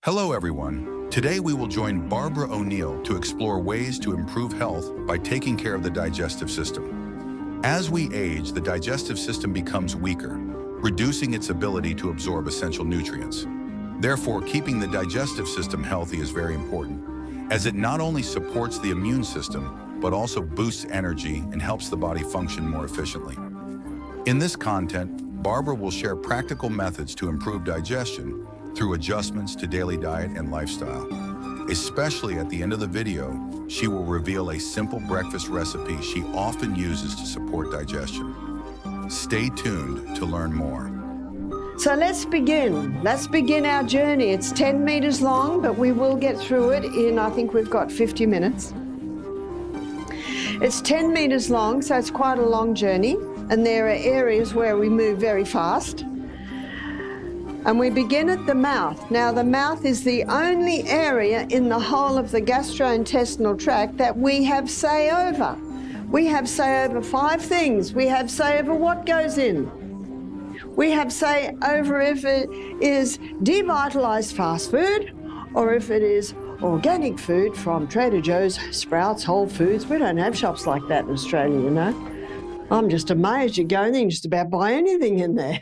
Hello everyone. Today we will join Barbara O'Neill to explore ways to improve health by taking care of the digestive system. As we age, the digestive system becomes weaker, reducing its ability to absorb essential nutrients. Therefore, keeping the digestive system healthy is very important, as it not only supports the immune system, but also boosts energy and helps the body function more efficiently. In this content, Barbara will share practical methods to improve digestion through adjustments to daily diet and lifestyle. Especially at the end of the video, she will reveal a simple breakfast recipe she often uses to support digestion. Stay tuned to learn more. So let's begin. Let's begin our journey. It's 10 meters long, but we will get through it in, I think we've got 50 minutes. It's 10 meters long, so it's quite a long journey. And there are areas where we move very fast. And we begin at the mouth. Now, the mouth is the only area in the whole of the gastrointestinal tract that we have say over. We have say over 5 things. We have say over what goes in. We have say over if it is devitalized fast food or if it is organic food from Trader Joe's, Sprouts, Whole Foods. We don't have shops like that in Australia, you know. I'm just amazed you go in there and just about buy anything in there.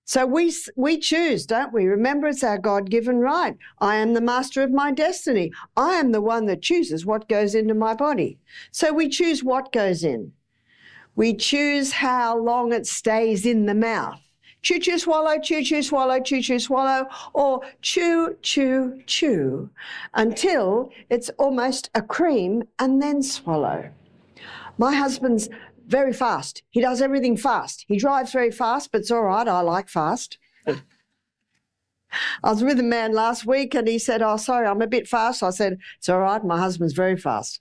So we choose, don't we? Remember, it's our God-given right. I am the master of my destiny. I am the one that chooses what goes into my body. So we choose what goes in. We choose how long it stays in the mouth. Chew, chew, swallow, chew, chew, swallow, chew, chew, swallow, or chew, chew, chew, until it's almost a cream and then swallow. My husband's very fast. He does everything fast. He drives very fast, but it's all right. I like fast. I was with a man last week and he said, "Oh, sorry, I'm a bit fast." I said, "It's all right. My husband's very fast."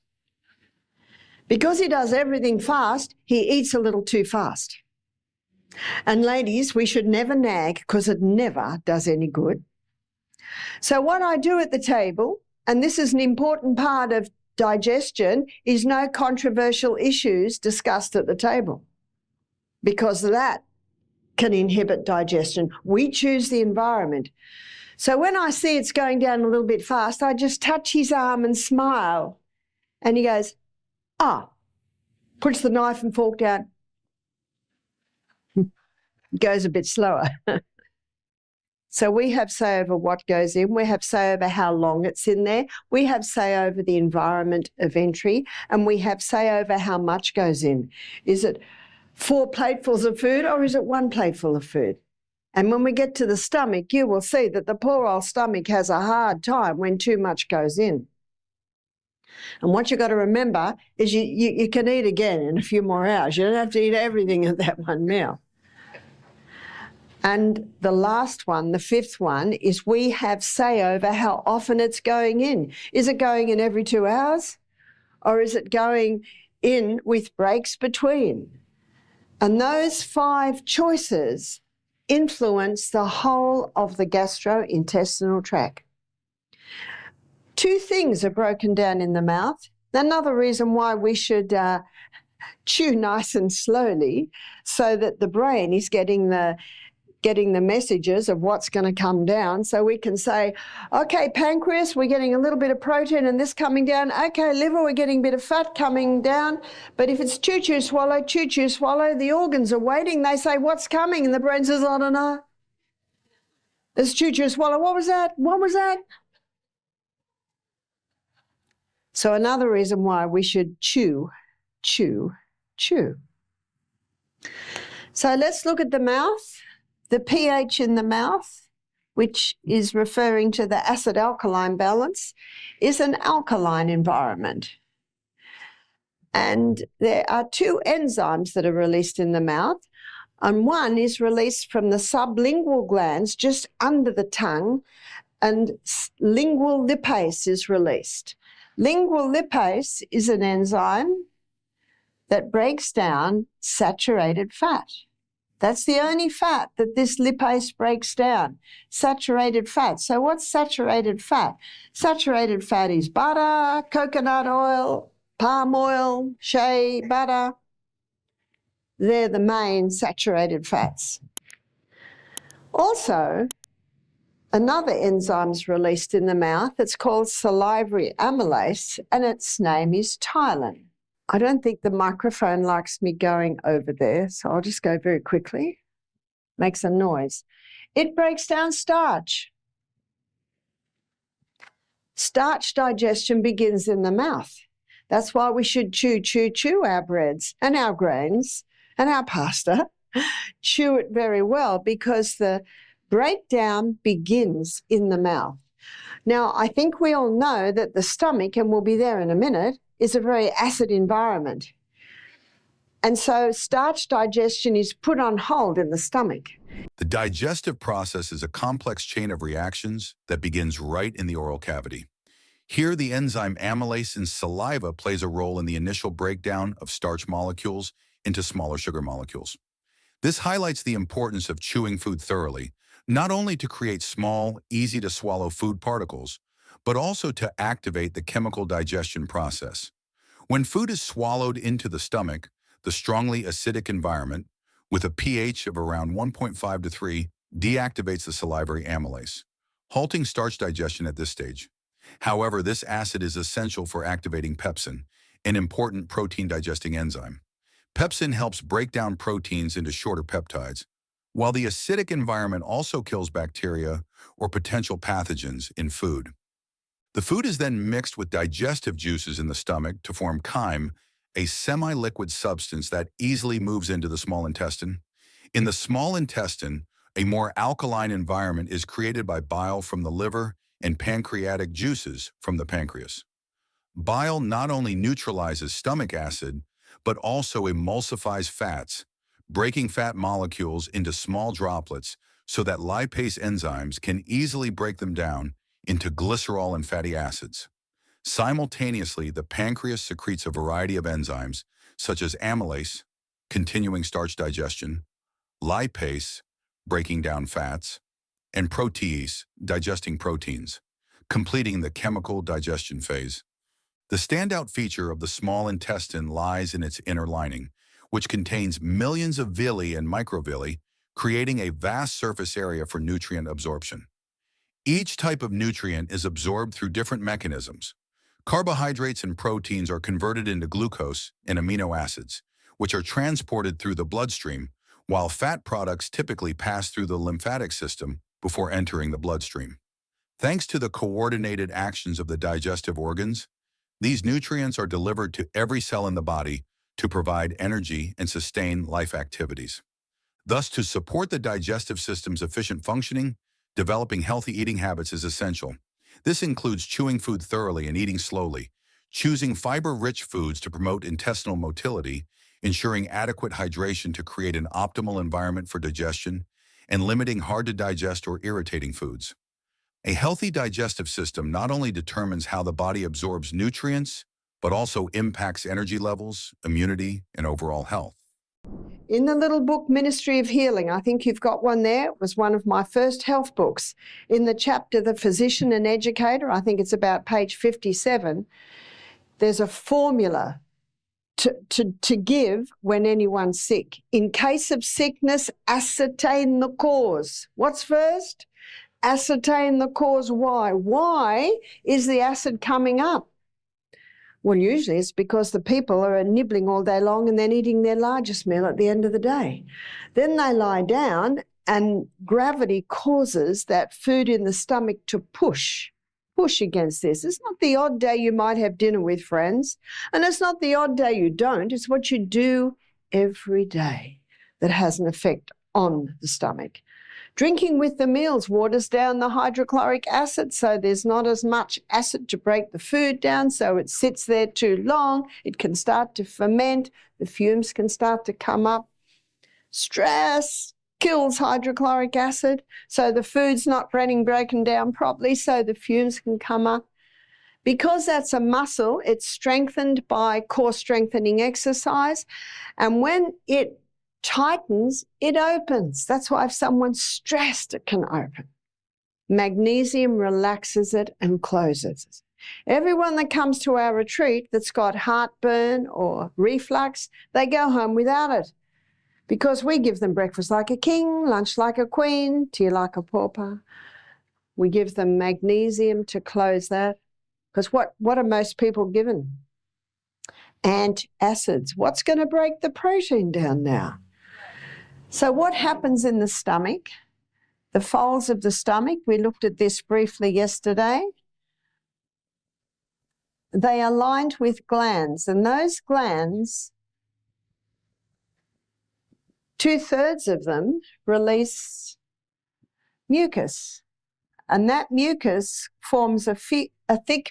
Because he does everything fast, he eats a little too fast. And ladies, we should never nag because it never does any good. So what I do at the table, and this is an important part of digestion, is no controversial issues discussed at the table, because that can inhibit digestion. We choose the environment. So when I see it's going down a little bit fast, I just touch his arm and smile. And he goes, "Ah," puts the knife and fork down. Goes a bit slower. So we have say over what goes in, we have say over how long it's in there, we have say over the environment of entry, and we have say over how much goes in. Is it 4 platefuls of food or is it 1 plateful of food? And when we get to the stomach, you will see that the poor old stomach has a hard time when too much goes in. And what you've got to remember is you can eat again in a few more hours. You don't have to eat everything at that one meal. And the last one, the 5th one, is we have say over how often it's going in. Is it going in every 2 hours? Or is it going in with breaks between? And those 5 choices influence the whole of the gastrointestinal tract. 2 things are broken down in the mouth. Another reason why we should chew nice and slowly so that the brain is getting the messages of what's going to come down. So we can say, okay, pancreas, we're getting a little bit of protein and this coming down. Okay, liver, we're getting a bit of fat coming down. But if it's chew, chew, swallow, the organs are waiting. They say, what's coming? And the brain says, I don't know. It's chew, chew, swallow. What was that? What was that? So another reason why we should chew, chew, chew. So let's look at the mouth. The pH in the mouth, which is referring to the acid-alkaline balance, is an alkaline environment. And there are 2 enzymes that are released in the mouth, and one is released from the sublingual glands just under the tongue, and lingual lipase is released. Lingual lipase is an enzyme that breaks down saturated fat. That's the only fat that this lipase breaks down, saturated fat. So what's saturated fat? Saturated fat is butter, coconut oil, palm oil, shea butter. They're the main saturated fats. Also, Another enzyme is released in the mouth. It's called salivary amylase, and its name is ptyalin. I don't think the microphone likes me going over there, so I'll just go very quickly. Makes a noise. It breaks down starch. Starch digestion begins in the mouth. That's why we should chew our breads and our grains and our pasta. Chew it very well, because the breakdown begins in the mouth. Now, I think we all know that the stomach, and we'll be there in a minute, is a very acid environment. And so starch digestion is put on hold in the stomach. The digestive process is a complex chain of reactions that begins right in the oral cavity. Here, the enzyme amylase in saliva plays a role in the initial breakdown of starch molecules into smaller sugar molecules. This highlights the importance of chewing food thoroughly, not only to create small, easy-to-swallow food particles, but also to activate the chemical digestion process. When food is swallowed into the stomach, the strongly acidic environment, with a pH of around 1.5 to 3, deactivates the salivary amylase, halting starch digestion at this stage. However, this acid is essential for activating pepsin, an important protein-digesting enzyme. Pepsin helps break down proteins into shorter peptides, while the acidic environment also kills bacteria or potential pathogens in food. The food is then mixed with digestive juices in the stomach to form chyme, a semi-liquid substance that easily moves into the small intestine. In the small intestine, a more alkaline environment is created by bile from the liver and pancreatic juices from the pancreas. Bile not only neutralizes stomach acid, but also emulsifies fats, breaking fat molecules into small droplets so that lipase enzymes can easily break them down into glycerol and fatty acids. Simultaneously, the pancreas secretes a variety of enzymes, such as amylase, continuing starch digestion, lipase, breaking down fats, and protease, digesting proteins, completing the chemical digestion phase. The standout feature of the small intestine lies in its inner lining, which contains millions of villi and microvilli, creating a vast surface area for nutrient absorption. Each type of nutrient is absorbed through different mechanisms. Carbohydrates and proteins are converted into glucose and amino acids, which are transported through the bloodstream, while fat products typically pass through the lymphatic system before entering the bloodstream. Thanks to the coordinated actions of the digestive organs, these nutrients are delivered to every cell in the body to provide energy and sustain life activities. Thus, to support the digestive system's efficient functioning, developing healthy eating habits is essential. This includes chewing food thoroughly and eating slowly, choosing fiber-rich foods to promote intestinal motility, ensuring adequate hydration to create an optimal environment for digestion, and limiting hard-to-digest or irritating foods. A healthy digestive system not only determines how the body absorbs nutrients, but also impacts energy levels, immunity, and overall health. In the little book, Ministry of Healing, I think you've got one there. It was one of my first health books. In the chapter, The Physician and Educator, I think it's about page 57, there's a formula to give when anyone's sick. In case of sickness, ascertain the cause. What's first? Ascertain the cause. Why? Why is the acid coming up? Well, usually it's because the people are nibbling all day long and then eating their largest meal at the end of the day. Then they lie down and gravity causes that food in the stomach to push against this. It's not the odd day you might have dinner with friends, and it's not the odd day you don't. It's what you do every day that has an effect on the stomach. Drinking with the meals waters down the hydrochloric acid, so there's not as much acid to break the food down, so it sits there too long. It can start to ferment. The fumes can start to come up. Stress kills hydrochloric acid, so the food's not broken down properly, so the fumes can come up. Because that's a muscle, it's strengthened by core strengthening exercise, and when it tightens, it opens. That's why if someone's stressed, it can open. Magnesium relaxes it and closes it. Everyone that comes to our retreat that's got heartburn or reflux, they go home without it, because we give them breakfast like a king, lunch like a queen, tea like a pauper. We give them magnesium to close that. Because what are most people given? Antacids. What's going to break the protein down now? So what happens in the stomach? The folds of the stomach, we looked at this briefly yesterday. They are lined with glands, and those glands, 2/3 of them release mucus, and that mucus forms a thick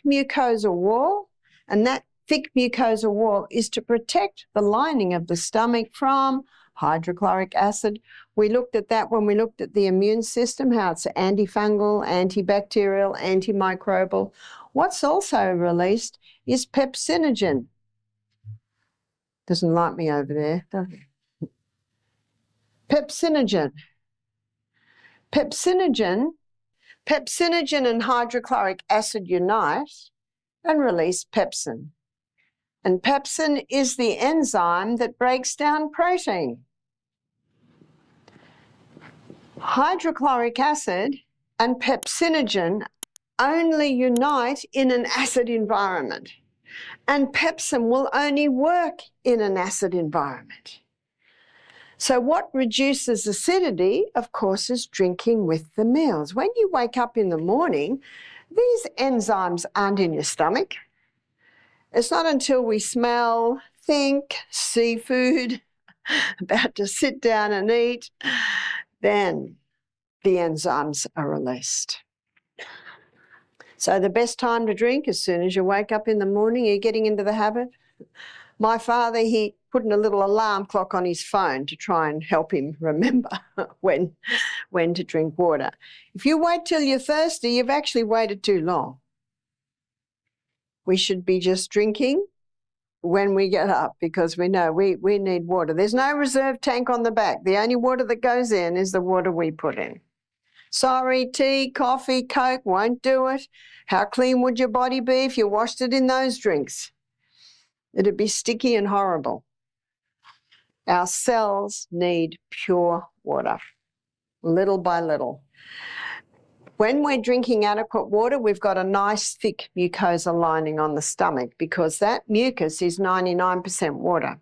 mucosal wall, and that thick mucosal wall is to protect the lining of the stomach from hydrochloric acid. We looked at that when we looked at the immune system, how it's antifungal, antibacterial, antimicrobial. What's also released is pepsinogen. Doesn't like me over there, does it? Pepsinogen. Pepsinogen and hydrochloric acid unite and release pepsin. And pepsin is the enzyme that breaks down protein. Hydrochloric acid and pepsinogen only unite in an acid environment, and pepsin will only work in an acid environment. So what reduces acidity, of course, is drinking with the meals. When you wake up in the morning, these enzymes aren't in your stomach. It's not until we smell, think, see food, about to sit down and eat, then the enzymes are released. So the best time to drink, as soon as you wake up in the morning, you're getting into the habit. My father, he put in a little alarm clock on his phone to try and help him remember when to drink water. If you wait till you're thirsty, you've actually waited too long. We should be just drinking when we get up, because we know we need water. There's no reserve tank on the back. The only water that goes in is the water we put in. Sorry, tea, coffee, Coke won't do it. How clean would your body be if you washed it in those drinks? It'd be sticky and horrible. Our cells need pure water, little by little. When we're drinking adequate water, we've got a nice thick mucosa lining on the stomach, because that mucus is 99% water.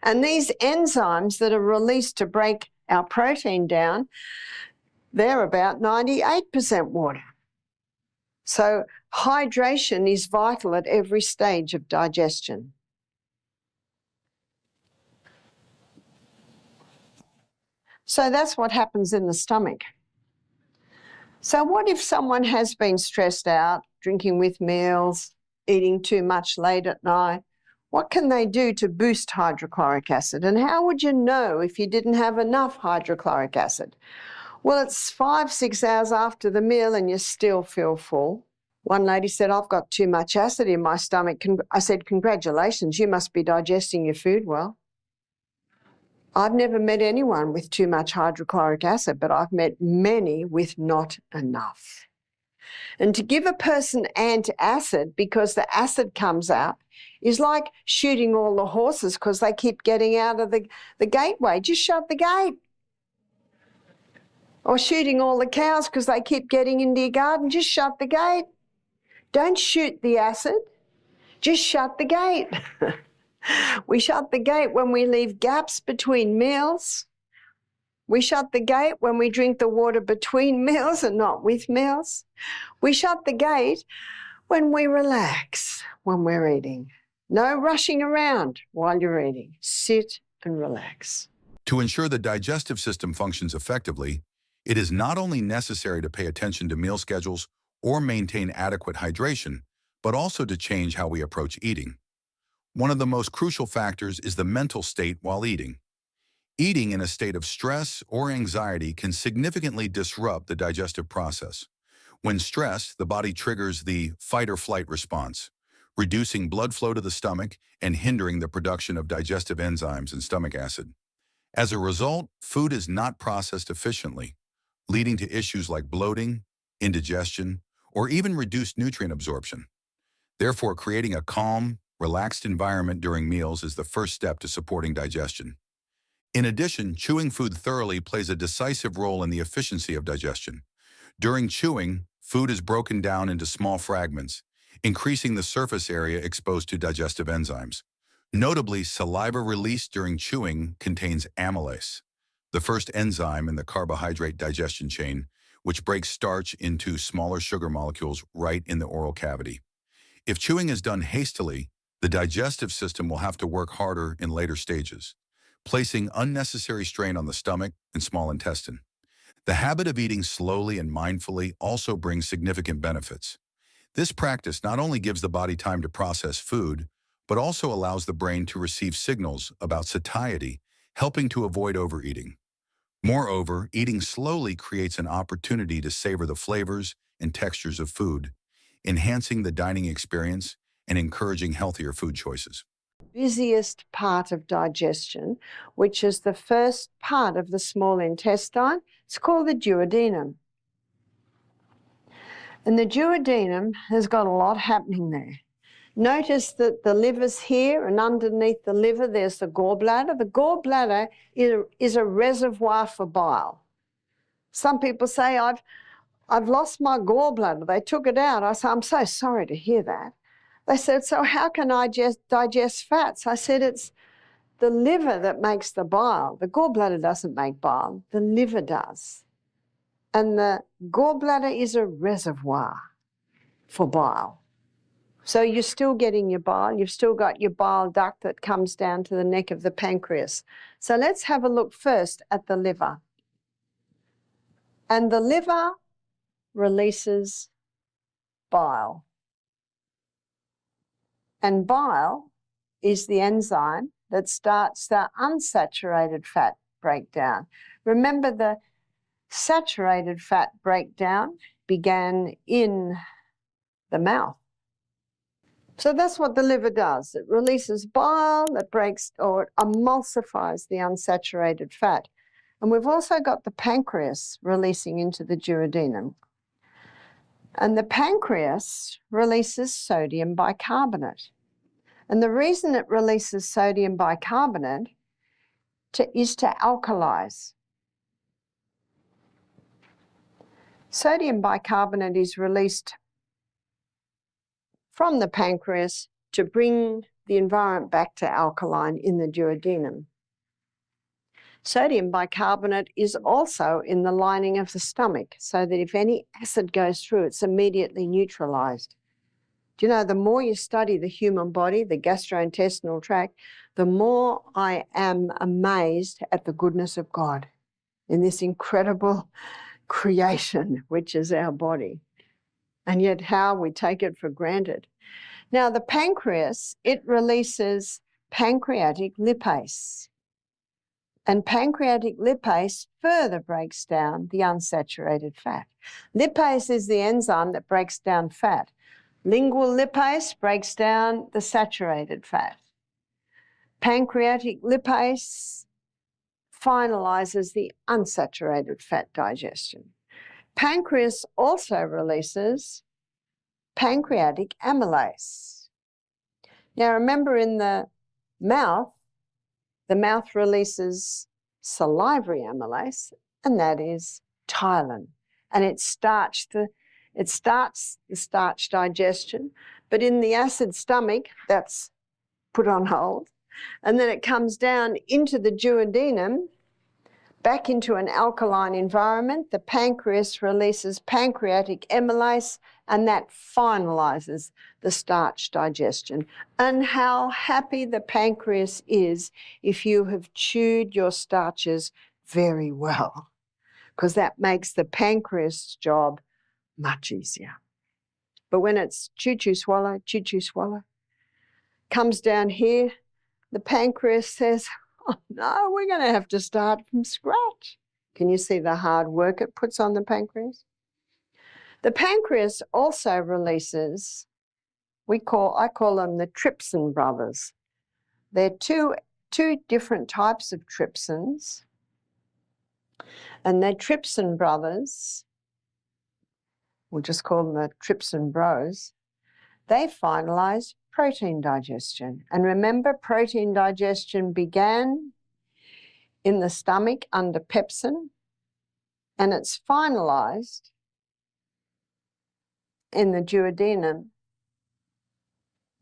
And these enzymes that are released to break our protein down, they're about 98% water. So hydration is vital at every stage of digestion. So that's what happens in the stomach. So what if someone has been stressed out, drinking with meals, eating too much late at night? What can they do to boost hydrochloric acid? And how would you know if you didn't have enough hydrochloric acid? Well, it's 5-6 hours after the meal and you still feel full. One lady said, I've got too much acid in my stomach. I said, congratulations, you must be digesting your food well. I've never met anyone with too much hydrochloric acid, but I've met many with not enough. And to give a person antacid because the acid comes out is like shooting all the horses because they keep getting out of the gateway. Just shut the gate. Or shooting all the cows because they keep getting into your garden. Just shut the gate. Don't shoot the acid. Just shut the gate. We shut the gate when we leave gaps between meals. We shut the gate when we drink the water between meals and not with meals. We shut the gate when we relax when we're eating. No rushing around while you're eating. Sit and relax. To ensure the digestive system functions effectively, it is not only necessary to pay attention to meal schedules or maintain adequate hydration, but also to change how we approach eating. One of the most crucial factors is the mental state while eating. Eating in a state of stress or anxiety can significantly disrupt the digestive process. When stressed, the body triggers the fight or flight response, reducing blood flow to the stomach and hindering the production of digestive enzymes and stomach acid. As a result, food is not processed efficiently, leading to issues like bloating, indigestion, or even reduced nutrient absorption. Therefore, creating a calm, relaxed environment during meals is the first step to supporting digestion. In addition, chewing food thoroughly plays a decisive role in the efficiency of digestion. During chewing, food is broken down into small fragments, increasing the surface area exposed to digestive enzymes. Notably, saliva released during chewing contains amylase, the first enzyme in the carbohydrate digestion chain, which breaks starch into smaller sugar molecules right in the oral cavity. If chewing is done hastily, the digestive system will have to work harder in later stages, placing unnecessary strain on the stomach and small intestine. The habit of eating slowly and mindfully also brings significant benefits. This practice not only gives the body time to process food, but also allows the brain to receive signals about satiety, helping to avoid overeating. Moreover, eating slowly creates an opportunity to savor the flavors and textures of food, enhancing the dining experience and encouraging healthier food choices. Busiest part of digestion, which is the first part of the small intestine. It's called the duodenum. And the duodenum has got a lot happening there. Notice that the liver's here, and underneath the liver there's the gallbladder. The gallbladder is a reservoir for bile. Some people say, I've lost my gallbladder. They took it out. I said, I'm so sorry to hear that. They said, so how can I digest fats? I said, it's the liver that makes the bile. The gallbladder doesn't make bile. The liver does. And the gallbladder is a reservoir for bile. So you're still getting your bile. You've still got your bile duct that comes down to the neck of the pancreas. So let's have a look first at the liver. And the liver releases bile. And bile is the enzyme that starts the unsaturated fat breakdown. Remember, the saturated fat breakdown began in the mouth. So that's what the liver does. It releases bile that breaks or it emulsifies the unsaturated fat. And we've also got the pancreas releasing into the duodenum. And the pancreas releases sodium bicarbonate. And the reason it releases sodium bicarbonate is to alkalize. Sodium bicarbonate is released from the pancreas to bring the environment back to alkaline in the duodenum. Sodium bicarbonate is also in the lining of the stomach, so that if any acid goes through, it's immediately neutralized. Do you know, the more you study the human body, the gastrointestinal tract, the more I am amazed at the goodness of God in this incredible creation, which is our body, and yet how we take it for granted. Now, the pancreas, it releases pancreatic lipase. And pancreatic lipase further breaks down the unsaturated fat. Lipase is the enzyme that breaks down fat. Lingual lipase breaks down the saturated fat. Pancreatic lipase finalizes the unsaturated fat digestion. Pancreas also releases pancreatic amylase. Now remember, in the mouth releases salivary amylase, and that is ptyalin. And it starts the starch digestion, but in the acid stomach, that's put on hold. And then it comes down into the duodenum, back into an alkaline environment. The pancreas releases pancreatic amylase, and that finalizes the starch digestion. And how happy the pancreas is if you have chewed your starches very well, because that makes the pancreas job much easier. But when it's chew, swallow, comes down here, the pancreas says, oh no, we're going to have to start from scratch. Can you see the hard work it puts on the pancreas? The pancreas also releases, I call them the trypsin brothers. They're two different types of trypsins, and they're trypsin brothers, we'll just call them the trypsin bros. They finalize protein digestion. And remember, protein digestion began in the stomach under pepsin, and it's finalized in the duodenum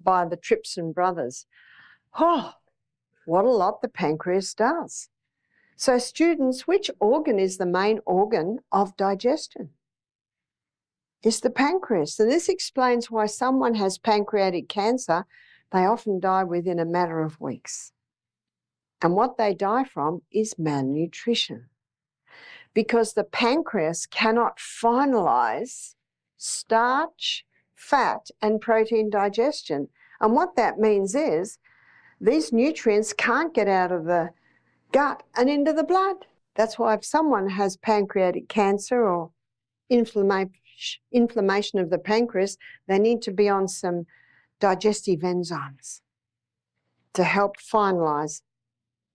by the trypsin brothers. Oh, what a lot the pancreas does. So students, which organ is the main organ of digestion? It's the pancreas. And this explains why someone has pancreatic cancer, they often die within a matter of weeks. And what they die from is malnutrition, because the pancreas cannot finalize starch, fat, and protein digestion. And what that means is these nutrients can't get out of the gut and into the blood. That's why if someone has pancreatic cancer or inflammation of the pancreas, they need to be on some digestive enzymes to help finalize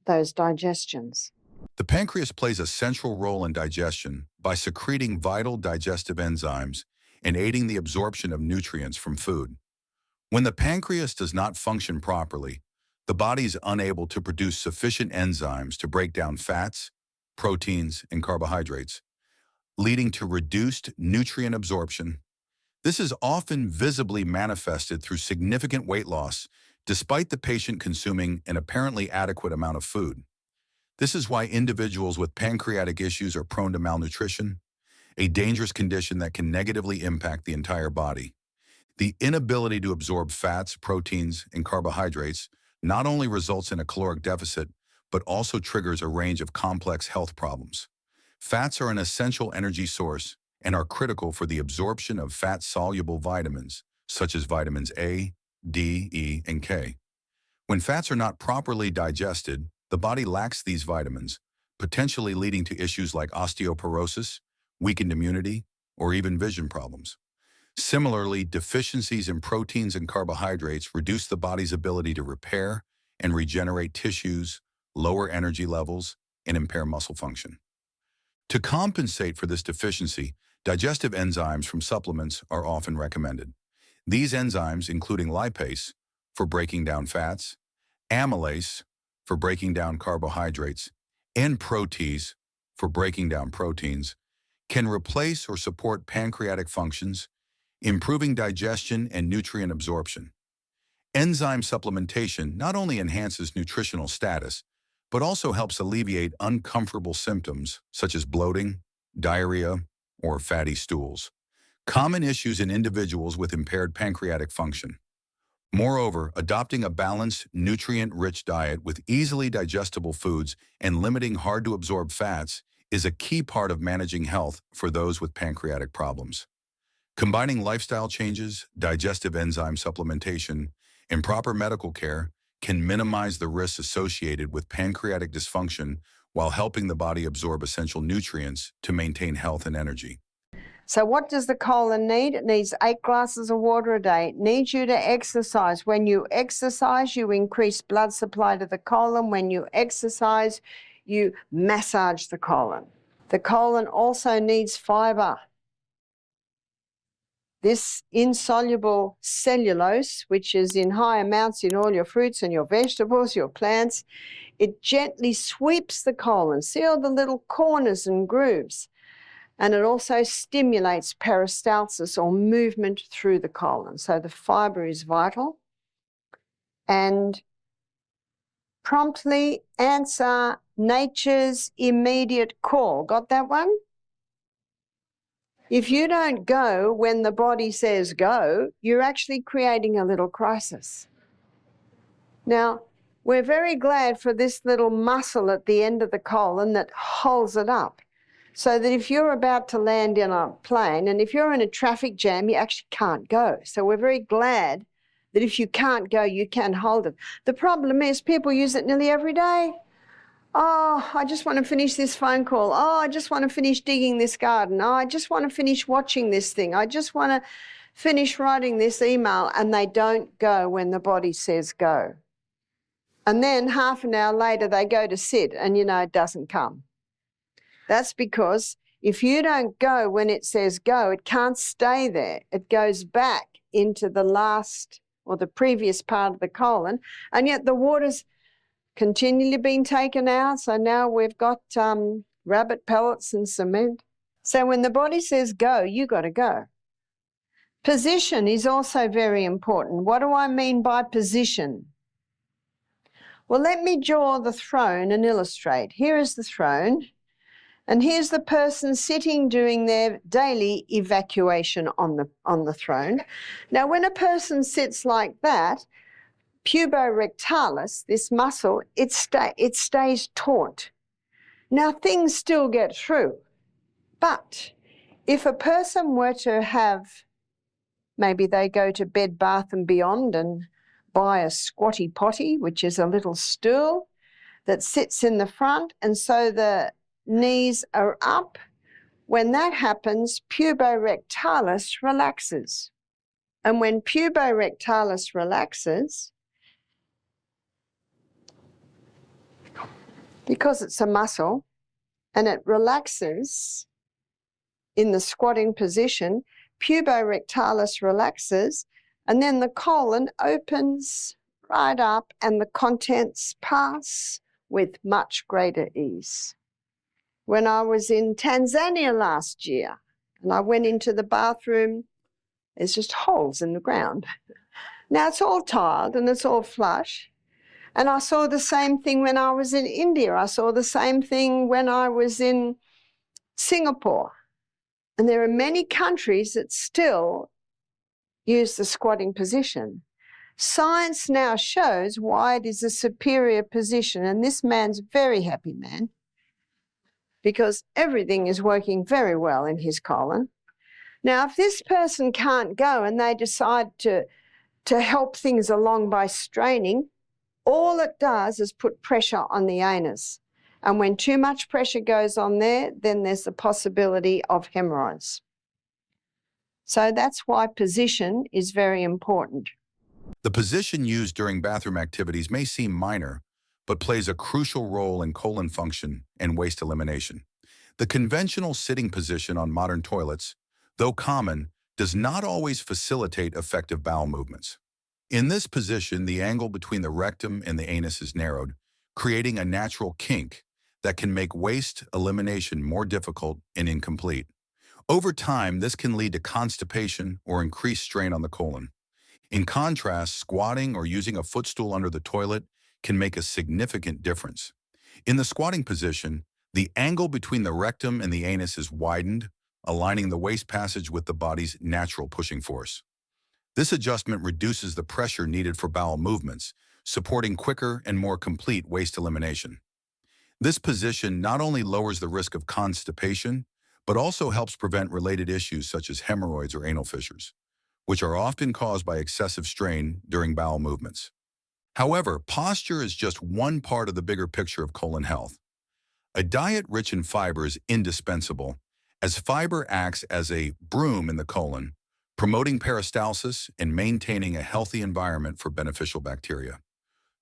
those digestions. The pancreas plays a central role in digestion by secreting vital digestive enzymes and aiding the absorption of nutrients from food. When the pancreas does not function properly, the body is unable to produce sufficient enzymes to break down fats, proteins, and carbohydrates, leading to reduced nutrient absorption. This is often visibly manifested through significant weight loss, despite the patient consuming an apparently adequate amount of food. This is why individuals with pancreatic issues are prone to malnutrition, a dangerous condition that can negatively impact the entire body. The inability to absorb fats, proteins, and carbohydrates not only results in a caloric deficit, but also triggers a range of complex health problems. Fats are an essential energy source and are critical for the absorption of fat-soluble vitamins, such as vitamins A, D, E, and K. When fats are not properly digested, the body lacks these vitamins, potentially leading to issues like osteoporosis, weakened immunity, or even vision problems. Similarly, deficiencies in proteins and carbohydrates reduce the body's ability to repair and regenerate tissues, lower energy levels, and impair muscle function. To compensate for this deficiency, digestive enzymes from supplements are often recommended. These enzymes, including lipase, for breaking down fats, amylase, for breaking down carbohydrates, and protease, for breaking down proteins, can replace or support pancreatic functions, improving digestion and nutrient absorption. Enzyme supplementation not only enhances nutritional status, but also helps alleviate uncomfortable symptoms such as bloating, diarrhea, or fatty stools, common issues in individuals with impaired pancreatic function. Moreover, adopting a balanced, nutrient-rich diet with easily digestible foods and limiting hard-to-absorb fats is a key part of managing health for those with pancreatic problems. Combining lifestyle changes, digestive enzyme supplementation, and proper medical care can minimize the risks associated with pancreatic dysfunction while helping the body absorb essential nutrients to maintain health and energy. So what does the colon need? It needs 8 glasses of water a day. It needs you to exercise. When you exercise, you increase blood supply to the colon. When you exercise, you massage the colon. The colon also needs fiber. This insoluble cellulose, which is in high amounts in all your fruits and your vegetables, your plants, it gently sweeps the colon. See all the little corners and grooves. And it also stimulates peristalsis, or movement through the colon. So the fiber is vital. And promptly answer nature's immediate call. Got that one? If you don't go when the body says go, you're actually creating a little crisis. Now, we're very glad for this little muscle at the end of the colon that holds it up, so that if you're about to land in a plane and if you're in a traffic jam, you actually can't go. So we're very glad that if you can't go, you can hold it. The problem is people use it nearly every day. Oh, I just want to finish this phone call. Oh, I just want to finish digging this garden. Oh, I just want to finish watching this thing. I just want to finish writing this email. And they don't go when the body says go. And then half an hour later, they go to sit and, it doesn't come. That's because if you don't go when it says go, it can't stay there. It goes back into the last or the previous part of the colon, and yet the water's continually being taken out. So now we've got rabbit pellets and cement. So when the body says go, you got to go. Position is also very important. What do I mean by position? Well, let me draw the throne and illustrate. Here is the throne, and here's the person sitting doing their daily evacuation on the throne. Now, when a person sits like that, puborectalis, this muscle, it stays taut. Now, things still get through, but if a person were to have, maybe they go to Bed Bath & Beyond and buy a squatty potty, which is a little stool that sits in the front, and so the knees are up. When that happens, puborectalis relaxes. And when puborectalis relaxes, because it's a muscle and it relaxes in the squatting position, puborectalis relaxes, and then the colon opens right up and the contents pass with much greater ease. When I was in Tanzania last year and I went into the bathroom, there's just holes in the ground. Now it's all tiled and it's all flush. And I saw the same thing when I was in India. I saw the same thing when I was in Singapore. And there are many countries that still use the squatting position. Science now shows why it is a superior position, and this man's a very happy man because everything is working very well in his colon. Now, if this person can't go and they decide to help things along by straining, all it does is put pressure on the anus. And when too much pressure goes on there, then there's the possibility of hemorrhoids. So that's why position is very important. The position used during bathroom activities may seem minor, but plays a crucial role in colon function and waste elimination. The conventional sitting position on modern toilets, though common, does not always facilitate effective bowel movements. In this position, the angle between the rectum and the anus is narrowed, creating a natural kink that can make waste elimination more difficult and incomplete. Over time, this can lead to constipation or increased strain on the colon. In contrast, squatting or using a footstool under the toilet can make a significant difference. In the squatting position, the angle between the rectum and the anus is widened, aligning the waste passage with the body's natural pushing force. This adjustment reduces the pressure needed for bowel movements, supporting quicker and more complete waste elimination. This position not only lowers the risk of constipation, but also helps prevent related issues such as hemorrhoids or anal fissures, which are often caused by excessive strain during bowel movements. However, posture is just one part of the bigger picture of colon health. A diet rich in fiber is indispensable, as fiber acts as a broom in the colon, promoting peristalsis and maintaining a healthy environment for beneficial bacteria.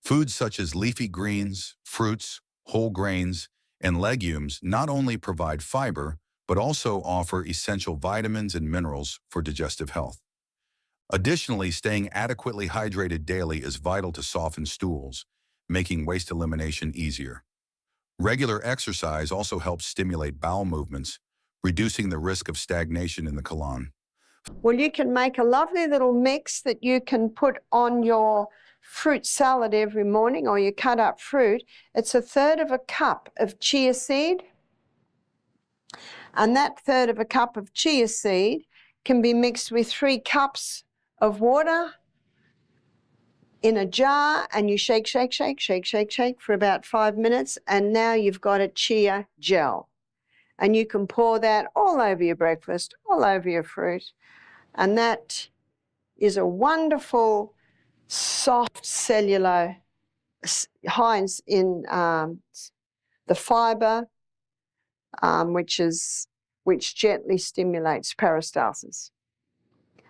Foods such as leafy greens, fruits, whole grains, and legumes not only provide fiber, but also offer essential vitamins and minerals for digestive health. Additionally, staying adequately hydrated daily is vital to soften stools, making waste elimination easier. Regular exercise also helps stimulate bowel movements, reducing the risk of stagnation in the colon. Well, you can make a lovely little mix that you can put on your fruit salad every morning, or you cut up fruit. It's 1/3 cup of chia seed, and that 1/3 cup of chia seed can be mixed with 3 cups of water in a jar, and you shake, shake, shake, shake, shake, shake for about 5 minutes, and now you've got a chia gel. And you can pour that all over your breakfast, all over your fruit, and that is a wonderful, soft cellular, high in the fiber, which gently stimulates peristalsis.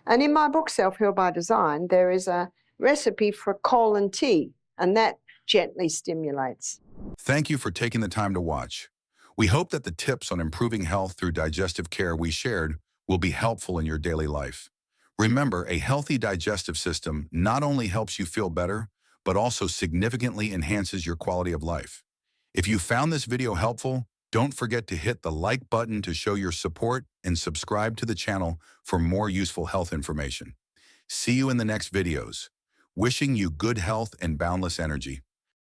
And in my book, Self-Heal by Design, there is a recipe for colon tea, and that gently stimulates. Thank you for taking the time to watch. We hope that the tips on improving health through digestive care we shared will be helpful in your daily life. Remember, a healthy digestive system not only helps you feel better, but also significantly enhances your quality of life. If you found this video helpful, don't forget to hit the like button to show your support and subscribe to the channel for more useful health information. See you in the next videos. Wishing you good health and boundless energy.